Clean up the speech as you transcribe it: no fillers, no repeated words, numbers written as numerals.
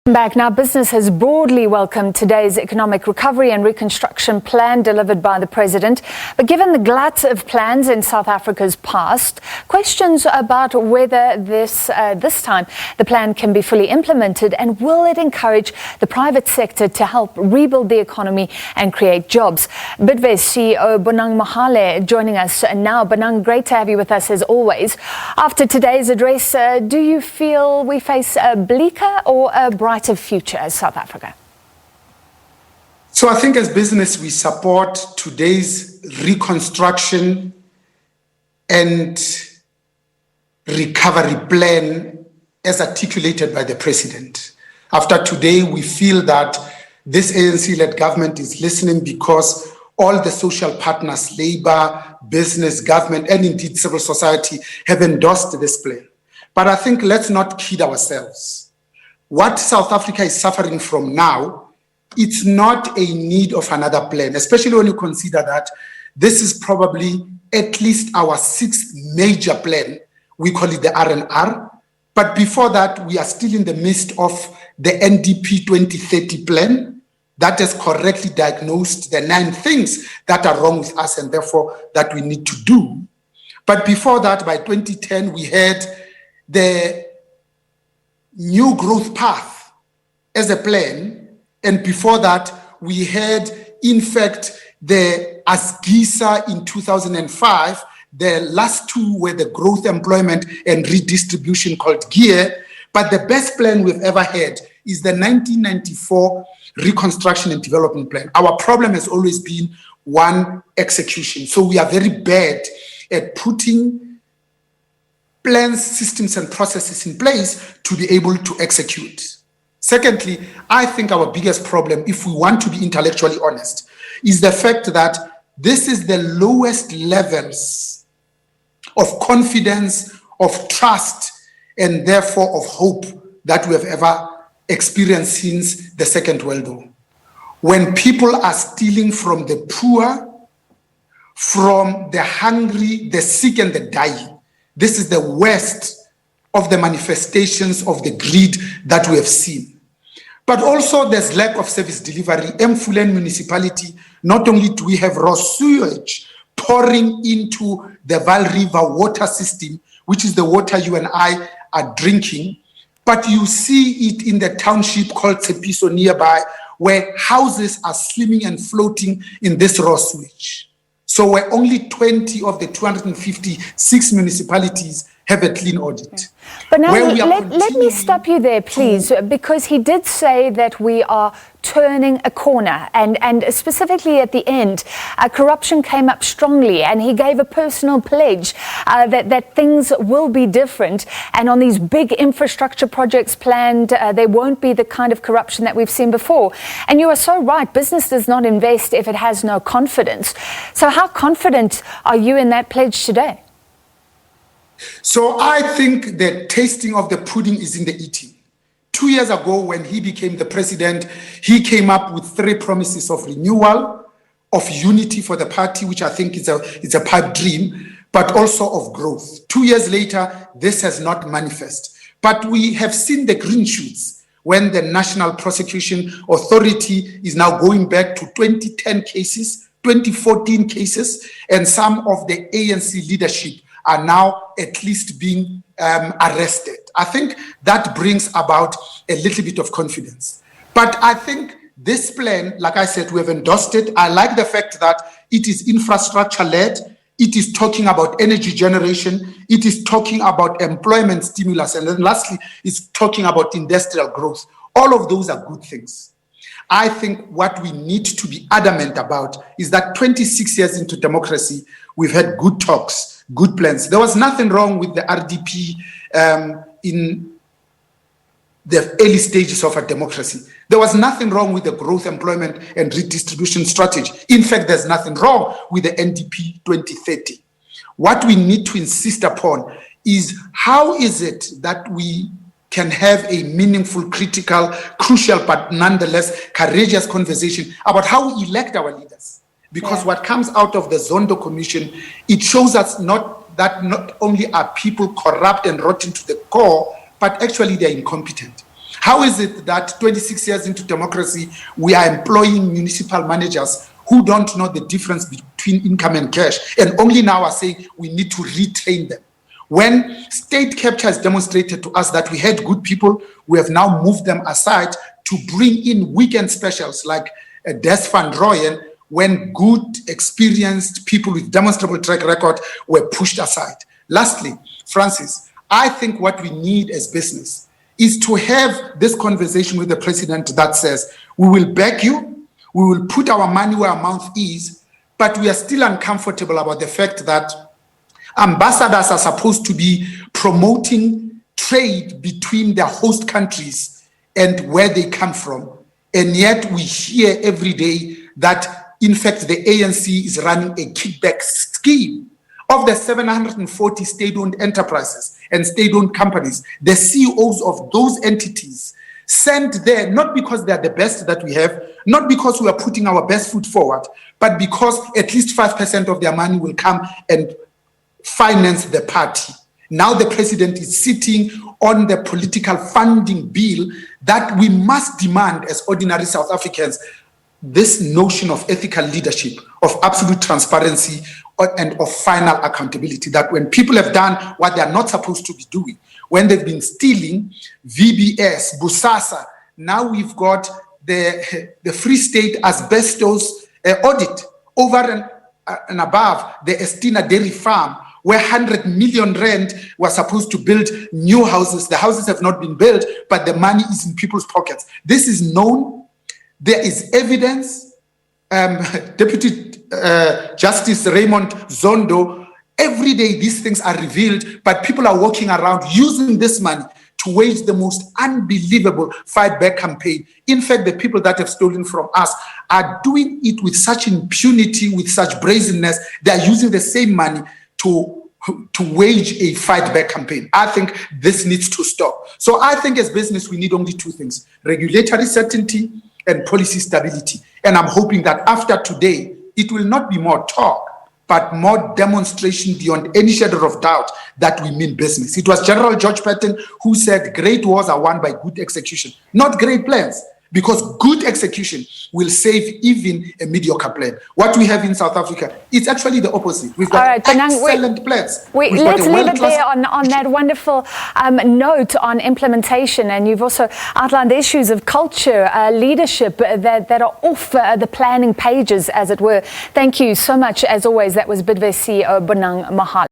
Back now, business has broadly welcomed today's economic recovery and reconstruction plan delivered by the president. But given the glut of plans in South Africa's past, questions about whether this time the plan can be fully implemented and will it encourage the private sector to help rebuild the economy and create jobs. Bidvest CEO Bonang Mohale joining us now. Bonang, great to have you with us as always. After today's address, do you feel we face a bleaker or a brighter future as South Africa? So I think as business, we support today's reconstruction and recovery plan as articulated by the president. After today, we feel that this ANC-led government is listening because all the social partners, labor, business, government, and indeed civil society have endorsed this plan. But I think let's not kid ourselves. What South Africa is suffering from now, it's not a need of another plan, especially when you consider that this is probably at least our sixth major plan. We call it the R&R. But before that, we are still in the midst of the NDP 2030 plan that has correctly diagnosed the 9 things that are wrong with us and therefore that we need to do. But before that, by 2010, we had the new growth path as a plan, and before that we had in fact the ASGISA in 2005. The last 2 were the growth, employment and redistribution called GEAR, but the best plan we've ever had is the 1994 reconstruction and development plan. Our problem has always been one, execution. So we are very bad at putting plans, systems, and processes in place to be able to execute. Secondly, I think our biggest problem, if we want to be intellectually honest, is the fact that this is the lowest levels of confidence, of trust, and therefore of hope that we have ever experienced since the Second World War. When people are stealing from the poor, from the hungry, the sick, and the dying, this is the worst of the manifestations of the greed that we have seen. But also there's lack of service delivery. Mfulen municipality, not only do we have raw sewage pouring into the Vaal River water system, which is the water you and I are drinking, but you see it in the township called Tshepiso nearby, where houses are swimming and floating in this raw sewage. So where only 20 of the 256 municipalities have a clean audit. But now let me stop you there, please, because he did say that we are turning a corner, and specifically at the end, corruption came up strongly, and he gave a personal pledge that things will be different, and on these big infrastructure projects planned, there won't be the kind of corruption that we've seen before. And you are so right, business does not invest if it has no confidence. So how confident are you in that pledge today? So I think the tasting of the pudding is in the eating. 2 years ago, when he became the president, he came up with 3 promises of renewal, of unity for the party, which I think is a pipe dream, but also of growth. 2 years later, this has not manifested. But we have seen the green shoots when the National Prosecution Authority is now going back to 2010 cases, 2014 cases, and some of the ANC leadership are now at least being arrested. I think that brings about a little bit of confidence. But I think this plan, like I said, we have endorsed it. I like the fact that it is infrastructure-led. It is talking about energy generation. It is talking about employment stimulus. And then lastly, it's talking about industrial growth. All of those are good things. I think what we need to be adamant about is that 26 years into democracy, we've had good talks, good plans. There was nothing wrong with the RDP in the early stages of our democracy. There was nothing wrong with the growth, employment, and redistribution strategy. In fact, there's nothing wrong with the NDP 2030. What we need to insist upon is how is it that we can have a meaningful, critical, crucial, but nonetheless courageous conversation about how we elect our leaders. Because what comes out of the Zondo Commission, it shows us not only are people corrupt and rotten to the core, but actually they're incompetent. How is it that 26 years into democracy, we are employing municipal managers who don't know the difference between income and cash, and only now are saying we need to retrain them? When state capture has demonstrated to us that we had good people, we have now moved them aside to bring in weekend specials like Des Van Rooyen, when good, experienced people with demonstrable track record were pushed aside. Lastly, Francis, I think what we need as business is to have this conversation with the president that says, we will back you, we will put our money where our mouth is, but we are still uncomfortable about the fact that ambassadors are supposed to be promoting trade between their host countries and where they come from. And yet we hear every day that, in fact, the ANC is running a kickback scheme. Of the 740 state-owned enterprises and state-owned companies, the CEOs of those entities sent there, not because they are the best that we have, not because we are putting our best foot forward, but because at least 5% of their money will come and finance the party. Now the president is sitting on the political funding bill that we must demand as ordinary South Africans, this notion of ethical leadership, of absolute transparency, and of final accountability, that when people have done what they are not supposed to be doing, when they've been stealing, VBS, Busasa, now we've got the Free State asbestos audit over and above the Estina Dairy Farm, where 100 million rand was supposed to build new houses. The houses have not been built, but the money is in people's pockets. This is known. There is evidence. Deputy Justice Raymond Zondo, every day these things are revealed, but people are walking around using this money to wage the most unbelievable fight back campaign. In fact, the people that have stolen from us are doing it with such impunity, with such brazenness. They are using the same money to wage a fight back campaign. I think this needs to stop. So I think as business, we need only two things: regulatory certainty and policy stability. And I'm hoping that after today, it will not be more talk, but more demonstration beyond any shadow of doubt that we mean business. It was General George Patton who said great wars are won by good execution, not great plans, because good execution will save even a mediocre plan. What we have in South Africa, it's actually the opposite. We've got excellent plans. Let's leave it there on that wonderful note on implementation. And you've also outlined the issues of culture, leadership that are off the planning pages, as it were. Thank you so much, as always. That was Bidvest CEO Bonang Mohale.